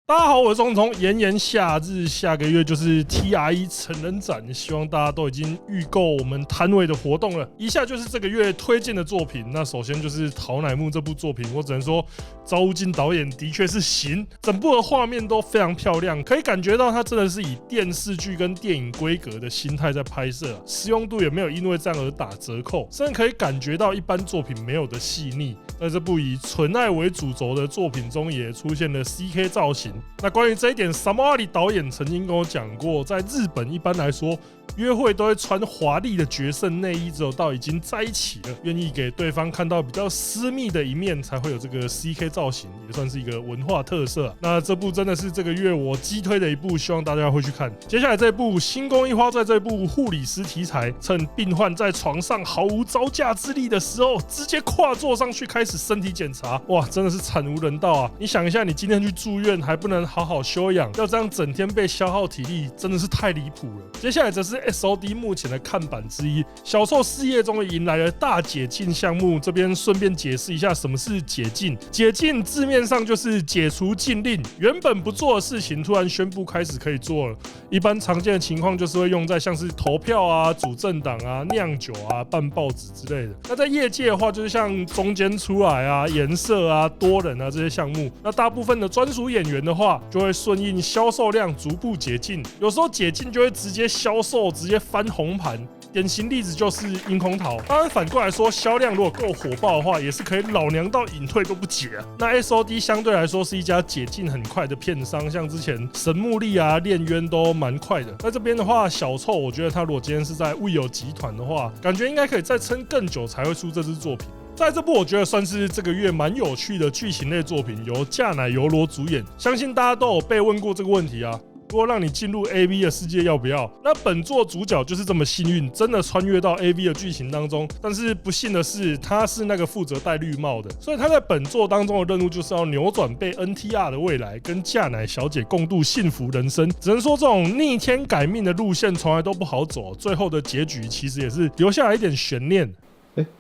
大家好，我是钟聪。炎炎夏日，下个月就是 TRE 成人展，希望大家都已经预购我们摊位的活动了。以下就是这个月推荐的作品。那首先就是桃乃木这部作品，我只能说朝屋金导演的确是行，整部的画面都非常漂亮，可以感觉到他真的是以电视剧跟电影规格的心态在拍摄，实用度也没有因为这样而打折扣，甚至可以感觉到一般作品没有的细腻。在这部以纯爱为主轴的作品中，也出现了 CK 造型。那关于这一点，萨摩阿里导演曾经跟我讲过，在日本一般来说，约会都会穿华丽的决胜内衣，只有到已经在一起了，愿意给对方看到比较私密的一面，才会有这个 CK 造型，也算是一个文化特色。那这部真的是这个月我激推的一部，希望大家会去看。接下来这部新宫一花在这部护理师题材，趁病患在床上毫无招架之力的时候，直接跨坐上去开始身体检查，哇，真的是惨无人道啊！你想一下，你今天去住院还不能好好休养，要这样整天被消耗体力，真的是太离谱了。接下来则是 SOD 目前的看板之一，小臭事业终于迎来了大解禁项目。这边顺便解释一下什么是解禁。解禁字面上就是解除禁令，原本不做的事情突然宣布开始可以做了。一般常见的情况就是会用在像是投票啊、组政党啊、酿酒啊、办报纸之类的。那在业界的话，就是像中间出来啊、颜色啊、多人啊这些项目。那大部分的专属演员的话，就会顺应销售量逐步解禁。有时候解禁就会直接销售，直接翻红盘。典型例子就是樱空桃。当然反过来说，销量如果够火爆的话，也是可以老娘到隐退都不解啊。那 SOD 相对来说是一家解禁很快的片商，像之前神木利啊、炼渊都蛮快的。在这边的话，小臭我觉得他如果今天是在未有集团的话，感觉应该可以再撑更久才会出这支作品。在这部我觉得算是这个月蛮有趣的剧情类作品，由架乃由罗主演，相信大家都有被问过这个问题啊。如果让你进入 AV 的世界，要不要？那本作主角就是这么幸运，真的穿越到 AV 的剧情当中。但是不幸的是，他是那个负责戴绿帽的，所以他在本作当中的任务就是要扭转被 NTR 的未来，跟架乃小姐共度幸福人生。只能说这种逆天改命的路线从来都不好走，最后的结局其实也是留下来一点悬念。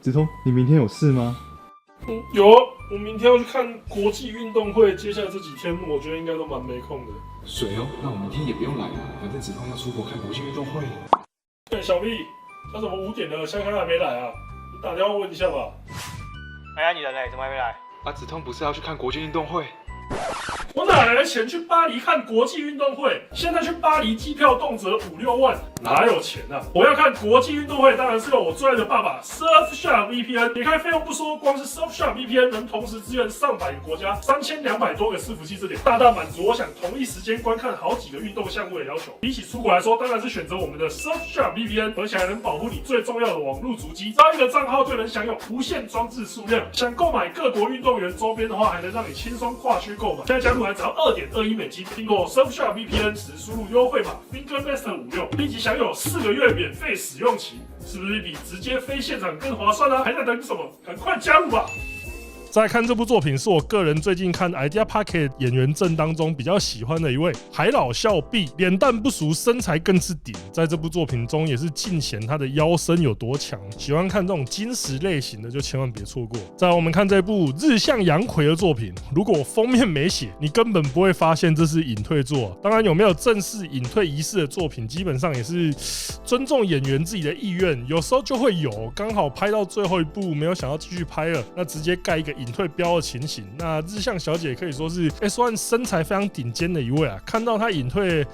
子通，你明天有事吗？有，我明天要去看国际运动会，接下来这几天我觉得应该都蛮没空的。水哦，那我明天也不用来了，反正子通要出国看国际运动会。小丽，他怎么5点了，香香还没来啊？你打电话问一下吧。哎呀，你人嘞？怎么还没来？子通不是要去看国际运动会？我哪来的钱去巴黎看国际运动会？现在去巴黎机票动辄5-6万，哪有钱啊？我要看国际运动会，当然是有我最爱的爸爸 Surfshark VPN。撇开费用不说，光是 Surfshark VPN 能同时支援上百个国家、3200多个伺服器，这点大大满足我想同一时间观看好几个运动项目的要求。比起出国来说，当然是选择我们的 Surfshark VPN， 而且还能保护你最重要的网络足迹。只要一个账号就能享有无限装置数量。想购买各国运动员周边的话，还能让你轻松跨区购买。现在加入还只要2.21美金，订购 Surfshark VPN 时输入优惠码 FingerMaster56，立即享有4个月免费使用期，是不是比直接飞现场更划算啊？还在等什么？赶快加入吧！再看这部作品，是我个人最近看 Idea Pocket 演员阵当中比较喜欢的一位海老笑毕，脸蛋不俗，身材更是顶。在这部作品中也是尽显他的腰身有多强。喜欢看这种金石类型的，就千万别错过。再来我们看这部日向阳葵的作品，如果封面没写，你根本不会发现这是隐退作。当然有没有正式隐退仪式的作品，基本上也是尊重演员自己的意愿，有时候就会有刚好拍到最后一部没有想要继续拍了，那直接盖一个隐退标的情形。那日向小姐可以说是 S1 身材非常顶尖的一位啊，看到她隐退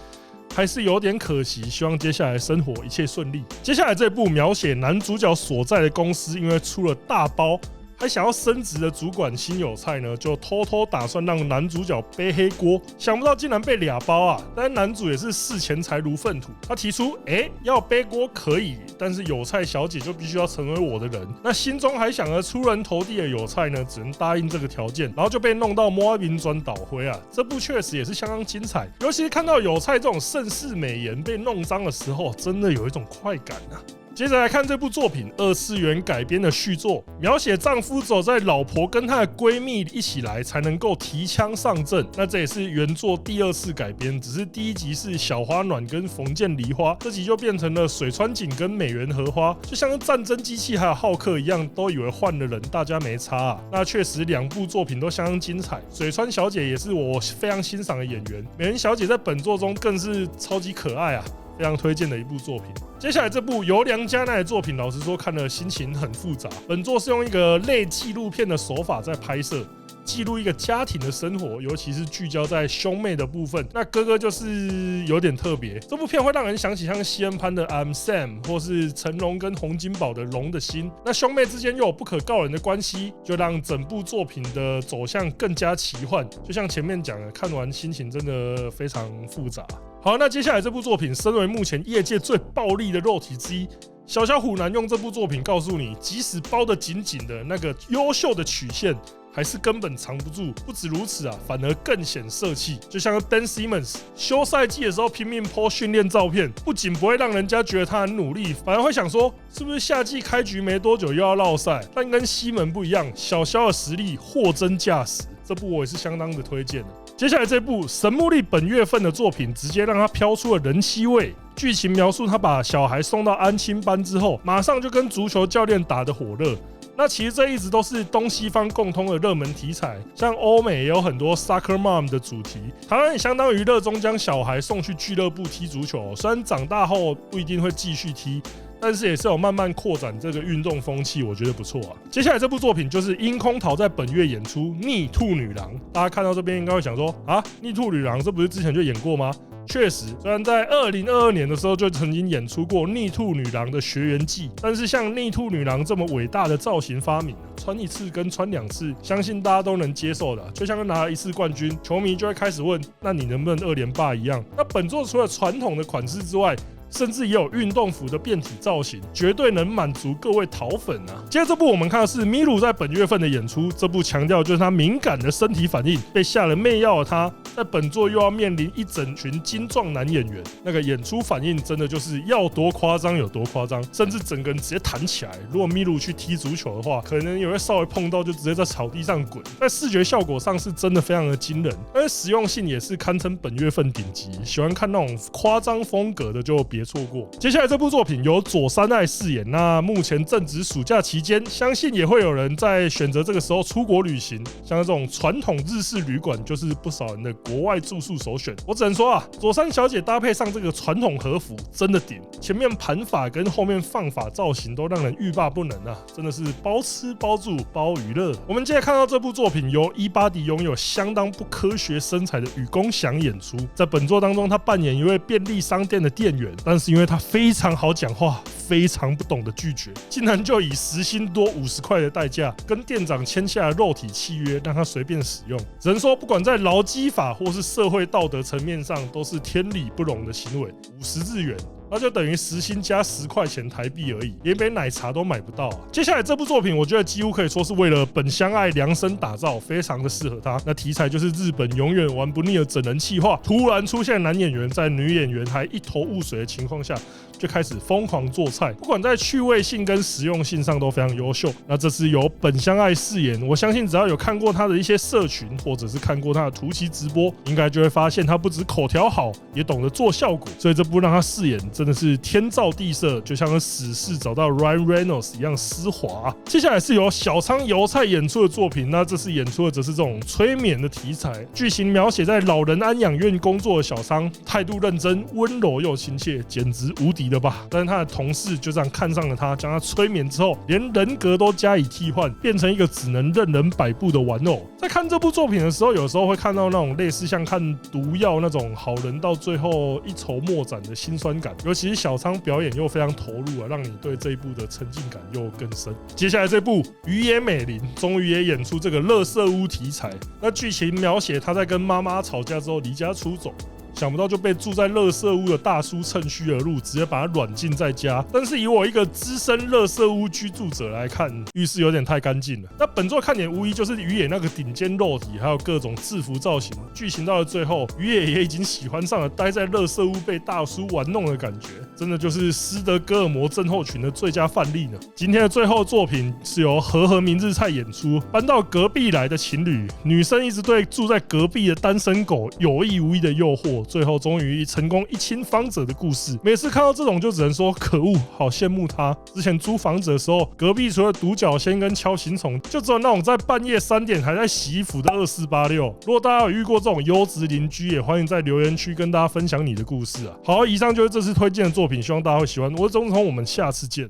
还是有点可惜，希望接下来生活一切顺利。接下来这部描写男主角所在的公司因为出了大包还想要升职的主管新有菜呢，就偷偷打算让男主角背黑锅，想不到竟然被俩包啊！但是男主也是视钱财如粪土，他提出，要背锅可以，但是有菜小姐就必须要成为我的人。那心中还想着出人头地的有菜呢，只能答应这个条件，然后就被弄到摸云转倒灰啊！这部确实也是相当精彩，尤其是看到有菜这种盛世美颜被弄脏的时候，真的有一种快感啊！接着来看这部作品2次元改编的续作，描写丈夫走在老婆跟她的闺蜜一起来才能够提枪上阵。那这也是原作第2次改编，只是第1集是小花暖跟冯建梨花，这集就变成了水川锦跟美原荷花，就像战争机器还有浩克一样，都以为换了人，大家没差啊。那确实2部作品都相当精彩，水川小姐也是我非常欣赏的演员，美原小姐在本作中更是超级可爱啊，非常推荐的一部作品。接下来这部由良加奈的作品，老实说看了心情很复杂。本作是用一个类纪录片的手法在拍摄，记录一个家庭的生活，尤其是聚焦在兄妹的部分。那哥哥就是有点特别，这部片会让人想起像西恩潘的 I'm Sam， 或是成龙跟洪金宝的龙的心。那兄妹之间又有不可告人的关系，就让整部作品的走向更加奇幻。就像前面讲的，看完心情真的非常复杂。好，那接下来这部作品，身为目前业界最暴力的肉体之一，小虎男用这部作品告诉你，即使包得紧紧的那个优秀的曲线，还是根本藏不住。不止如此啊，反而更显色气。就像 Ben Simmons 休赛季的时候拼命 po 训练照片，不仅不会让人家觉得他很努力，反而会想说，是不是夏季开局没多久又要落赛？但跟西门不一样，小的实力货真价实。这部我也是相当的推荐的。接下来这部神木利本月份的作品，直接让他飘出了人妻味。剧情描述他把小孩送到安亲班之后，马上就跟足球教练打得火热。那其实这一直都是东西方共通的热门题材，像欧美也有很多 Soccer Mom 的主题，台湾也相当于热衷将小孩送去俱乐部踢足球，虽然长大后不一定会继续踢，但是也是有慢慢扩展这个运动风气，我觉得不错啊。接下来这部作品就是樱空桃在本月演出《逆兔女郎》，大家看到这边应该会想说啊，《逆兔女郎》这不是之前就演过吗？确实，虽然在2022年的时候就曾经演出过《逆兔女郎的学园记》，但是像逆兔女郎这么伟大的造型发明，穿1次跟穿2次，相信大家都能接受的。就像拿了1次冠军，球迷就会开始问，那你能不能2连霸一样？那本作除了传统的款式之外，甚至也有运动服的变体造型，绝对能满足各位桃粉啊！接着这部我们看的是米鲁在本月份的演出，这部强调就是他敏感的身体反应，被下了媚药的他，在本作又要面临一整群精壮男演员，那个演出反应真的就是要多夸张有多夸张，甚至整个人直接弹起来。如果米鲁去踢足球的话，可能也会稍微碰到就直接在草地上滚。在视觉效果上是真的非常的惊人，而且实用性也是堪称本月份顶级。喜欢看那种夸张风格的就别错过。接下来这部作品由佐山爱饰演，那目前正值暑假期间，相信也会有人在选择这个时候出国旅行，像这种传统日式旅馆就是不少人的国外住宿首选。我只能说啊，佐山小姐搭配上这个传统和服真的顶，前面盘发跟后面放发造型都让人欲罢不能啊，真的是包吃包住包娱乐。我们接着看到这部作品由E-Body拥有相当不科学身材的雨宫翔演出，在本作当中他扮演一位便利商店的店员，但是因为他非常好讲话，非常不懂得拒绝，竟然就以时薪多50块的代价跟店长签下了肉体契约，让他随便使用。只能说不管在劳基法或是社会道德层面上，都是天理不容的行为。50日元那就等于时薪加10块钱台币而已，连杯奶茶都买不到啊！接下来这部作品，我觉得几乎可以说是为了本乡爱量身打造，非常的适合他。那题材就是日本永远玩不腻的整人企划，突然出现男演员在女演员还一头雾水的情况下，就开始疯狂做菜，不管在趣味性跟实用性上都非常优秀。那这次由本乡爱饰演，我相信只要有看过他的一些社群，或者是看过他的图奇直播，应该就会发现他不止口条好，也懂得做效果。所以这部让他饰演真的是天造地设，就像和死侍找到 Ryan Reynolds 一样丝滑。接下来是由小仓由菜演出的作品，那这次演出的则是这种催眠的题材，剧情描写在老人安养院工作的小仓，态度认真、温柔又亲切，简直无敌了吧？但是他的同事就这样看上了他，将他催眠之后，连人格都加以替换，变成一个只能任人摆布的玩偶。在看这部作品的时候，有时候会看到那种类似像看毒药那种好人到最后一筹莫展的辛酸感，尤其是小仓表演又非常投入啊，让你对这一部的沉浸感又更深。接下来这部鱼野美玲终于也演出这个垃圾屋题材，那剧情描写她在跟妈妈吵架之后离家出走，想不到就被住在垃圾屋的大叔趁虚而入，直接把他软禁在家。但是以我一个资深垃圾屋居住者来看，浴室有点太干净了。那本作看点无疑就是鱼野那个顶尖肉体，还有各种制服造型。剧情到了最后，鱼野也已经喜欢上了待在垃圾屋被大叔玩弄的感觉，真的就是斯德哥尔摩症候群的最佳范例呢。今天的最后作品是由和明日菜演出，搬到隔壁来的情侣，女生一直对住在隔壁的单身狗有意无意的诱惑，最后终于成功一亲芳泽的故事。每次看到这种就只能说可恶，好羡慕他。之前租房子的时候，隔壁除了独角仙跟锹形虫，就只有那种在半夜3点还在洗衣服的2486。如果大家有遇过这种优质邻居，也欢迎在留言区跟大家分享你的故事啊。好，以上就是这次推荐的作品，希望大家会喜欢。我是钟聪，我们下次见。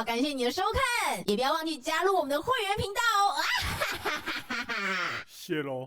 感谢你的收看，也不要忘记加入我们的会员频道哦。谢喽。